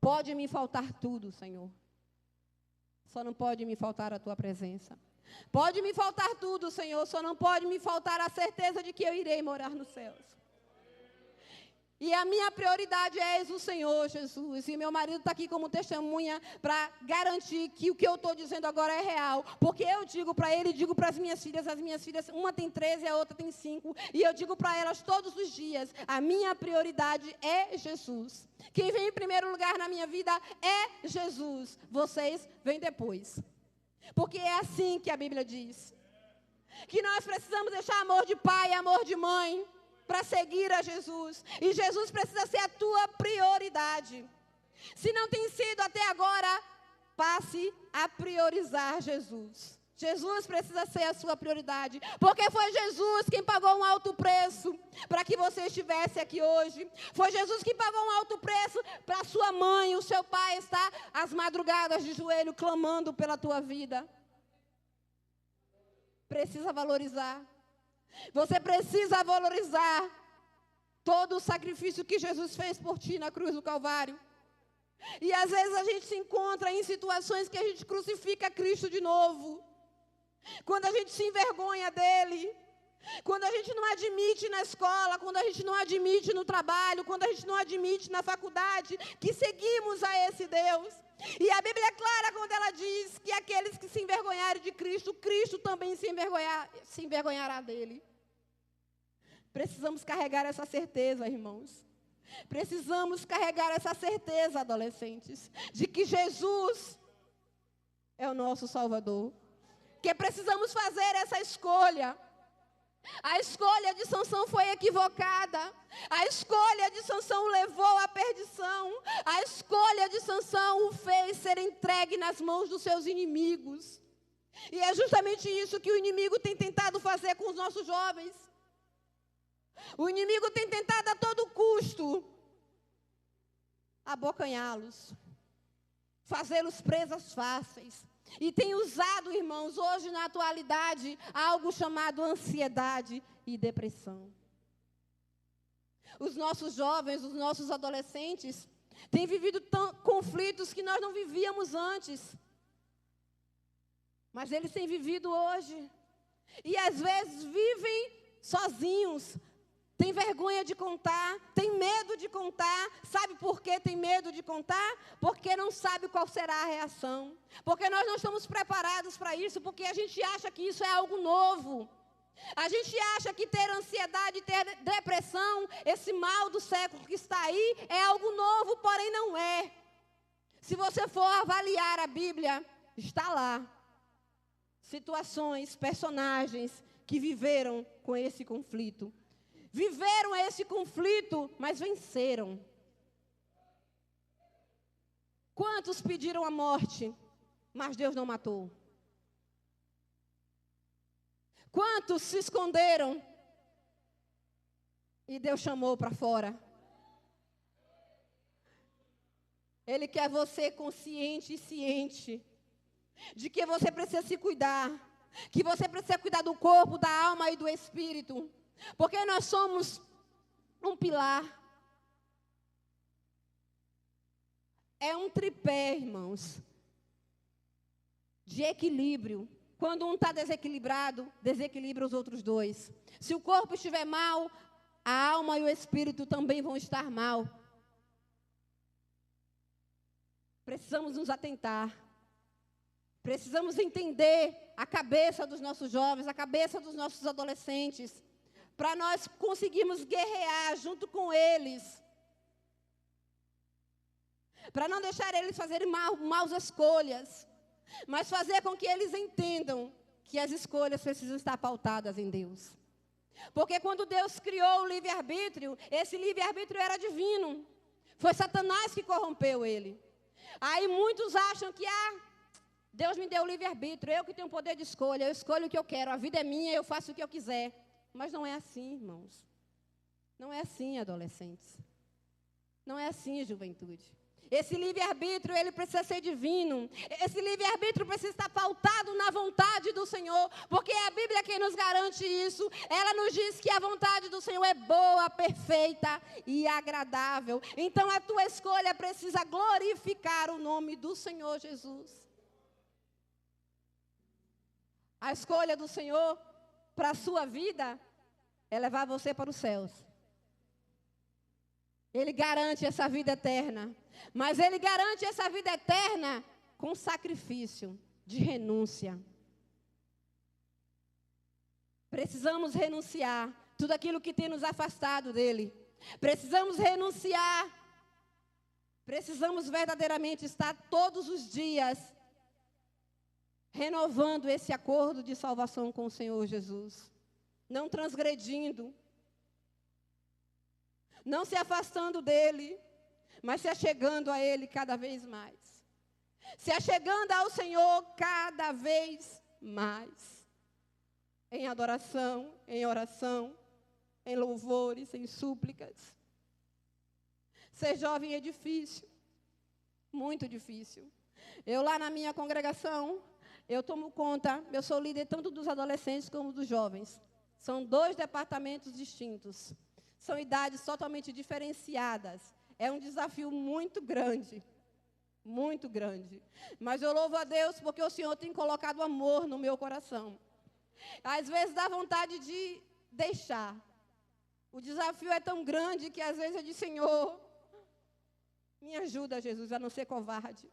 pode me faltar tudo, Senhor. Só não pode me faltar a Tua presença. Pode me faltar tudo, Senhor, só não pode me faltar a certeza de que eu irei morar nos céus. E a minha prioridade é o Senhor Jesus. E meu marido está aqui como testemunha para garantir que o que eu estou dizendo agora é real. Porque eu digo para ele, digo para as minhas filhas, uma tem 13 e a outra tem 5. E eu digo para elas todos os dias, a minha prioridade é Jesus. Quem vem em primeiro lugar na minha vida é Jesus. Vocês vêm depois. Porque é assim que a Bíblia diz. Que nós precisamos deixar amor de pai, amor de mãe, para seguir a Jesus. E Jesus precisa ser a tua prioridade. Se não tem sido até agora, passe a priorizar Jesus. Jesus precisa ser a sua prioridade. Porque foi Jesus quem pagou um alto preço para que você estivesse aqui hoje. Foi Jesus quem pagou um alto preço para sua mãe, o seu pai estar às madrugadas de joelho clamando pela tua vida. Precisa valorizar. Você precisa valorizar todo o sacrifício que Jesus fez por ti na cruz do Calvário. E às vezes a gente se encontra em situações que a gente crucifica Cristo de novo. Quando a gente se envergonha dele. Quando a gente não admite na escola, quando a gente não admite no trabalho, quando a gente não admite na faculdade que seguimos a esse Deus. E a Bíblia é clara quando ela diz que aqueles que se envergonharem de Cristo, Cristo também se envergonhará dele. Precisamos carregar essa certeza, irmãos. Precisamos carregar essa certeza, adolescentes, de que Jesus é o nosso Salvador. Que precisamos fazer essa escolha. A escolha de Sansão foi equivocada. A escolha de Sansão o levou à perdição. A escolha de Sansão o fez ser entregue nas mãos dos seus inimigos. E é justamente isso que o inimigo tem tentado fazer com os nossos jovens. O inimigo tem tentado a todo custo abocanhá-los, fazê-los presas fáceis. E tem usado, irmãos, hoje na atualidade, algo chamado ansiedade e depressão. Os nossos jovens, os nossos adolescentes, têm vivido conflitos que nós não vivíamos antes. Mas eles têm vivido hoje. E às vezes vivem sozinhos. Tem vergonha de contar, tem medo de contar. Sabe por que tem medo de contar? Porque não sabe qual será a reação. Porque nós não estamos preparados para isso, porque a gente acha que isso é algo novo. A gente acha que ter ansiedade, ter depressão, esse mal do século que está aí, é algo novo, porém não é. Se você for avaliar a Bíblia, está lá. Situações, personagens que viveram com esse conflito. Viveram esse conflito, mas venceram. Quantos pediram a morte, mas Deus não matou? Quantos se esconderam e Deus chamou para fora? Ele quer você consciente e ciente de que você precisa se cuidar, que você precisa cuidar do corpo, da alma e do espírito. Porque nós somos um pilar. É um tripé, irmãos. de equilíbrio. Quando um está desequilibrado, desequilibra os outros dois. Se o corpo estiver mal, a alma e o espírito também vão estar mal. Precisamos nos atentar. Precisamos entender a cabeça dos nossos jovens, a cabeça dos nossos adolescentes, para nós conseguirmos guerrear junto com eles. Para não deixar eles fazerem maus escolhas, mas fazer com que eles entendam que as escolhas precisam estar pautadas em Deus. Porque quando Deus criou o livre-arbítrio, esse livre-arbítrio era divino. Foi Satanás que corrompeu ele. Aí muitos acham que, Deus me deu o livre-arbítrio, eu que tenho o poder de escolha, eu escolho o que eu quero, a vida é minha, eu faço o que eu quiser. Mas não é assim, irmãos. Não é assim, adolescentes. Não é assim, juventude. Esse livre-arbítrio, ele precisa ser divino. Esse livre-arbítrio precisa estar pautado na vontade do Senhor, porque é a Bíblia quem nos garante isso. Ela nos diz que a vontade do Senhor é boa, perfeita e agradável. Então, a tua escolha precisa glorificar o nome do Senhor Jesus. A escolha do Senhor para a sua vida é levar você para os céus. Ele garante essa vida eterna. Mas Ele garante essa vida eterna com sacrifício, de renúncia. Precisamos renunciar tudo aquilo que tem nos afastado dEle. Precisamos renunciar. Precisamos verdadeiramente estar todos os dias renovando esse acordo de salvação com o Senhor Jesus. Não transgredindo. Não se afastando dEle, mas se achegando a Ele cada vez mais. Se achegando ao Senhor cada vez mais. Em adoração, em oração, em louvores, em súplicas. Ser jovem é difícil, muito difícil. Eu lá na minha congregação, eu tomo conta, eu sou líder tanto dos adolescentes como dos jovens. São 2 departamentos distintos. São idades totalmente diferenciadas. É um desafio muito grande. Muito grande. Mas eu louvo a Deus porque o Senhor tem colocado amor no meu coração. Às vezes dá vontade de deixar. O desafio é tão grande que às vezes eu digo, Senhor, me ajuda, Jesus, a não ser covarde.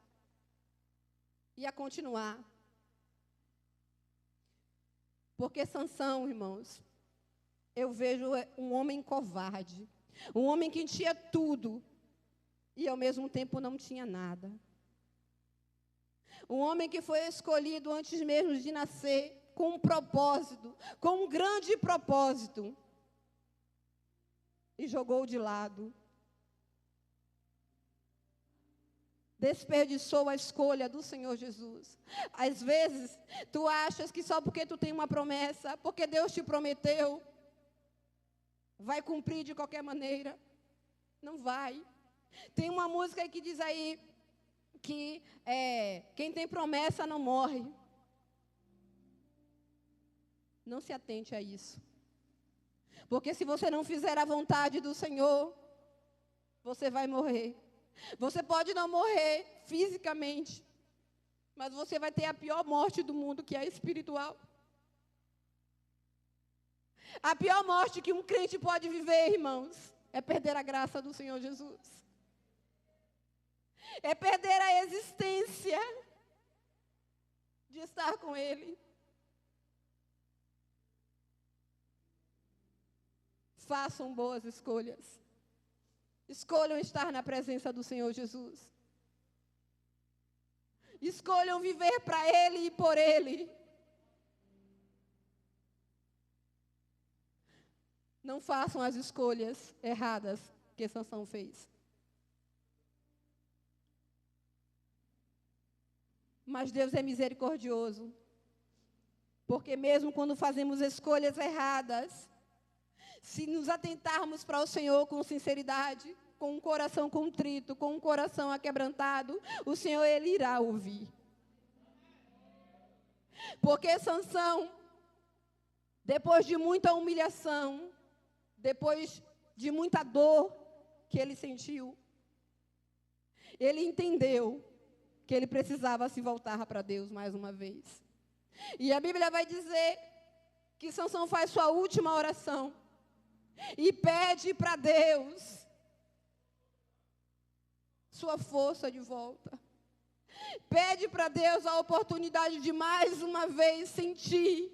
E a continuar. Porque Sansão, irmãos, eu vejo um homem covarde. Um homem que tinha tudo e ao mesmo tempo não tinha nada. Um homem que foi escolhido antes mesmo de nascer com um propósito, com um grande propósito. E jogou de lado. Desperdiçou a escolha do Senhor Jesus. Às vezes, tu achas que só porque tu tem uma promessa, porque Deus te prometeu, vai cumprir de qualquer maneira. Não vai. Tem uma música aí que diz aí que quem tem promessa não morre. Não se atente a isso. Porque se você não fizer a vontade do Senhor, você vai morrer. Você pode não morrer fisicamente, mas você vai ter a pior morte do mundo, que é a espiritual. A pior morte que um crente pode viver, irmãos, é perder a graça do Senhor Jesus. É perder a existência de estar com Ele. Façam boas escolhas. Escolham estar na presença do Senhor Jesus. Escolham viver para Ele e por Ele. Não façam as escolhas erradas que Sansão fez. Mas Deus é misericordioso. Porque mesmo quando fazemos escolhas erradas, se nos atentarmos para o Senhor com sinceridade, com um coração contrito, com um coração aquebrantado, o Senhor, Ele irá ouvir. Porque Sansão, depois de muita humilhação, depois de muita dor que ele sentiu, ele entendeu que ele precisava se voltar para Deus mais uma vez. E a Bíblia vai dizer que Sansão faz sua última oração e pede para Deus sua força de volta. Pede para Deus a oportunidade de mais uma vez sentir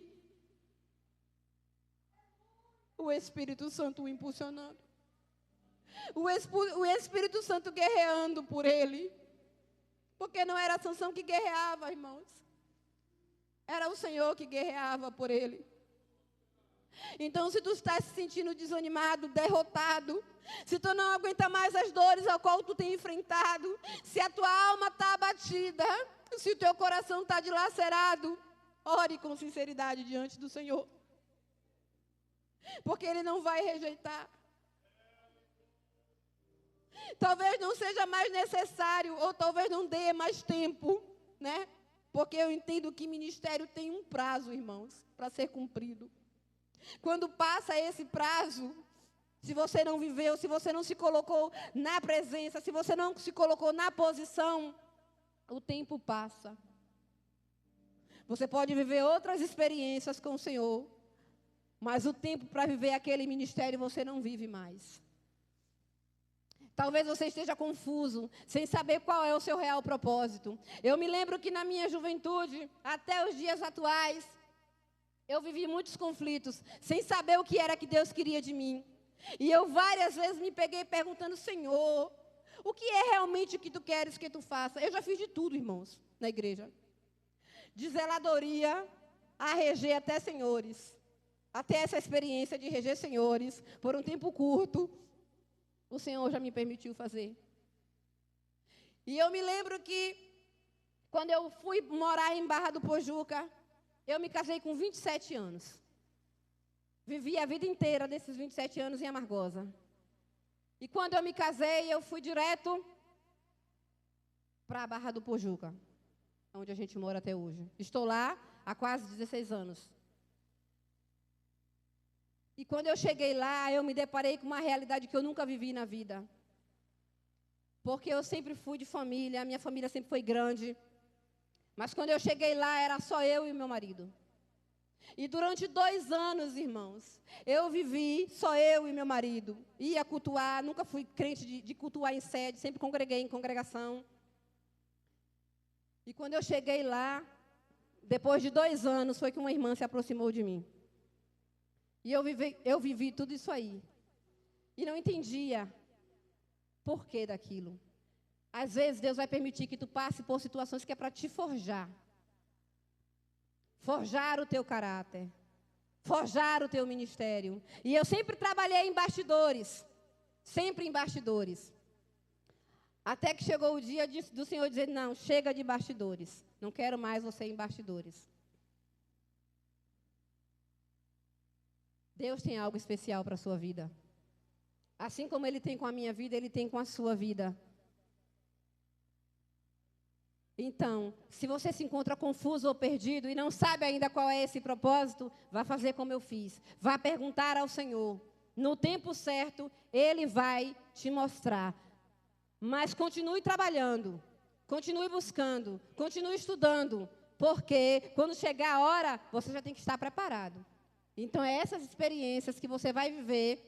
o Espírito Santo o impulsionando. O Espírito Santo guerreando por ele. Porque não era Sansão que guerreava, irmãos. Era o Senhor que guerreava por ele. Então, se tu estás se sentindo desanimado, derrotado, se tu não aguenta mais as dores ao qual tu tem enfrentado, se a tua alma está abatida, se o teu coração está dilacerado, ore com sinceridade diante do Senhor. Porque Ele não vai rejeitar. Talvez não seja mais necessário, ou talvez não dê mais tempo, né? Porque eu entendo que ministério tem um prazo, irmãos, para ser cumprido. Quando passa esse prazo, se você não viveu, se você não se colocou na presença, se você não se colocou na posição, o tempo passa. Você pode viver outras experiências com o Senhor, mas o tempo para viver aquele ministério você não vive mais. Talvez você esteja confuso, sem saber qual é o seu real propósito. Eu me lembro que na minha juventude, até os dias atuais, eu vivi muitos conflitos, sem saber o que era que Deus queria de mim. E eu várias vezes me peguei perguntando, Senhor, o que é realmente o que tu queres que tu faça? Eu já fiz de tudo, irmãos, na igreja. De zeladoria a reger até senhores. Até essa experiência de reger senhores, por um tempo curto, o Senhor já me permitiu fazer. E eu me lembro que, quando eu fui morar em Barra do Pojuca, eu me casei com 27 anos. Vivi a vida inteira desses 27 anos em Amargosa. E quando eu me casei, eu fui direto para a Barra do Pojuca, onde a gente mora até hoje. Estou lá há quase 16 anos. E quando eu cheguei lá, eu me deparei com uma realidade que eu nunca vivi na vida. Porque eu sempre fui de família, a minha família sempre foi grande. Mas quando eu cheguei lá, era só eu e meu marido. E durante 2 anos, irmãos, eu vivi só eu e meu marido. Ia cultuar, nunca fui crente de cultuar em sede, sempre congreguei em congregação. E quando eu cheguei lá, depois de 2 anos, foi que uma irmã se aproximou de mim. E eu vivi tudo isso aí. E não entendia porquê daquilo. Às vezes, Deus vai permitir que tu passe por situações que é para te forjar. Forjar o teu caráter. Forjar o teu ministério. E eu sempre trabalhei em bastidores. Sempre em bastidores. Até que chegou o dia do Senhor dizer, não, chega de bastidores. Não quero mais você em bastidores. Deus tem algo especial para a sua vida. Assim como Ele tem com a minha vida, Ele tem com a sua vida. Então, se você se encontra confuso ou perdido e não sabe ainda qual é esse propósito, vá fazer como eu fiz. Vá perguntar ao Senhor. No tempo certo, Ele vai te mostrar. Mas continue trabalhando, continue buscando, continue estudando, porque quando chegar a hora, você já tem que estar preparado. Então, é essas experiências que você vai viver,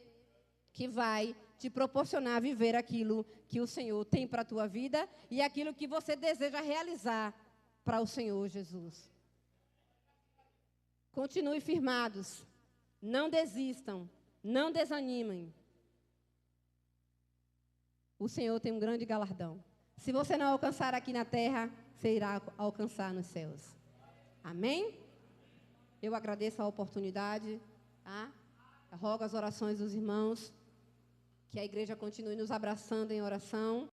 que vai te proporcionar viver aquilo que o Senhor tem para a tua vida e aquilo que você deseja realizar para o Senhor Jesus. Continue firmados, não desistam, não desanimem. O Senhor tem um grande galardão. Se você não alcançar aqui na terra, você irá alcançar nos céus. Amém? Eu agradeço a oportunidade, tá? Rogo as orações dos irmãos, que a igreja continue nos abraçando em oração.